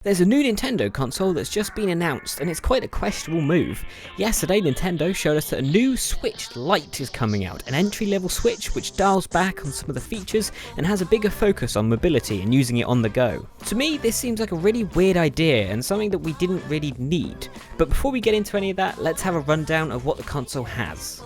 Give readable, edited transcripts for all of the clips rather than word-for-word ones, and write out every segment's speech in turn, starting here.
There's a new Nintendo console that's just been announced, and it's quite a questionable move. Yesterday, Nintendo showed us that a new Switch Lite is coming out, an entry-level Switch which dials back on some of the features and has a bigger focus on mobility and using it on the go. To me, this seems like a really weird idea and something that we didn't really need. But before we get into any of that, let's have a rundown of what the console has.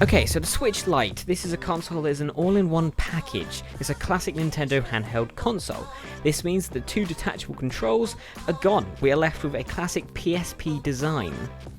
Okay, so the Switch Lite, this is a console that is an all-in-one package. It's a classic Nintendo handheld console. This means the two detachable controls are gone. We are left with a classic PSP design.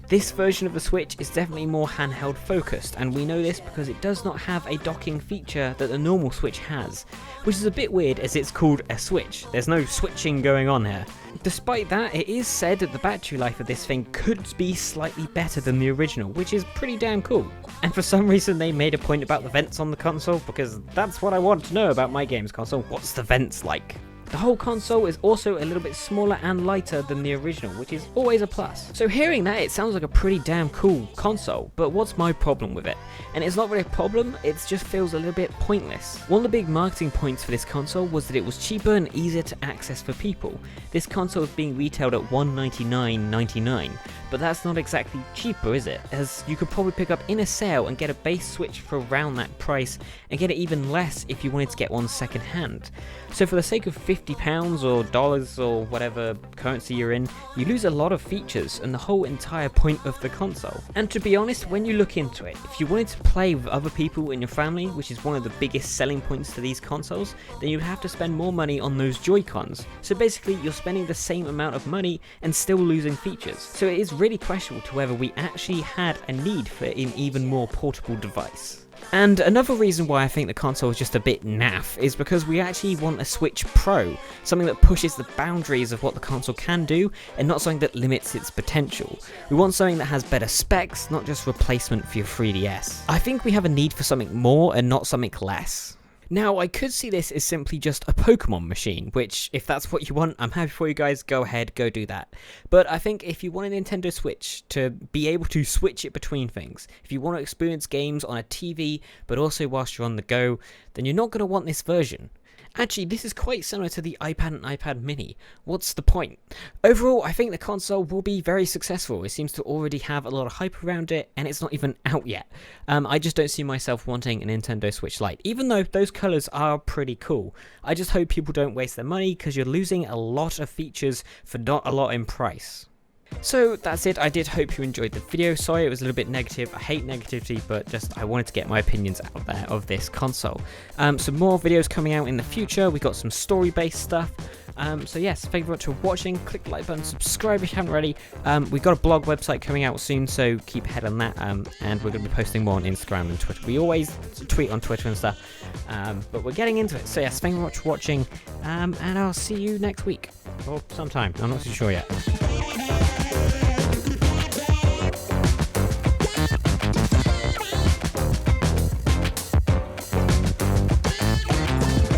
This version of the Switch is definitely more handheld focused, and we know this because it does not have a docking feature that the normal Switch has, which is a bit weird as it's called a Switch. There's no switching going on here. Despite that, it is said that the battery life of this thing could be slightly better than the original, which is pretty damn cool. And for some reason they made a point about the vents on the console, because that's what I want to know about my games console. What's the vents like? The whole console is also a little bit smaller and lighter than the original, which is always a plus. So hearing that, it sounds like a pretty damn cool console, but what's my problem with it? And it's not really a problem, it just feels a little bit pointless. One of the big marketing points for this console was that it was cheaper and easier to access for people. This console is being retailed at $199.99, but that's not exactly cheaper, is it? As you could probably pick up in a sale and get a base Switch for around that price, and get it even less if you wanted to get one second hand. So for the sake of £50 or dollars or whatever currency you're in, you lose a lot of features and the whole entire point of the console. And to be honest, when you look into it, if you wanted to play with other people in your family, which is one of the biggest selling points to these consoles, then you'd have to spend more money on those Joy-Cons. So basically, you're spending the same amount of money and still losing features. So it is really questionable to whether we actually had a need for an even more portable device. And another reason why I think the console is just a bit naff is because we actually want a Switch Pro, something that pushes the boundaries of what the console can do and not something that limits its potential. We want something that has better specs, not just replacement for your 3DS. I think we have a need for something more and not something less. Now, I could see this as simply just a Pokemon machine, which, if that's what you want, I'm happy for you guys, go ahead, go do that. But I think if you want a Nintendo Switch to be able to switch it between things, if you want to experience games on a TV, but also whilst you're on the go, then you're not going to want this version. Actually, this is quite similar to the iPad and iPad mini. What's the point? Overall, I think the console will be very successful. It seems to already have a lot of hype around it, and it's not even out yet. I just don't see myself wanting a Nintendo Switch Lite, even though those colours are pretty cool. I just hope people don't waste their money, because you're losing a lot of features for not a lot in price. So that's it. I did hope you enjoyed the video. Sorry it was a little bit negative. I hate negativity, but just I wanted to get my opinions out there of this console. Some more videos coming out in the future. We got some story-based stuff. So yes, thank you very much for watching. Click the like button, subscribe if you haven't already. We've got a blog website coming out soon, so keep ahead on that. And we're going to be posting more on Instagram and Twitter. We always tweet on Twitter and stuff, but we're getting into it. So yes, thank you very much for watching, and I'll see you next week or sometime. I'm not too sure yet.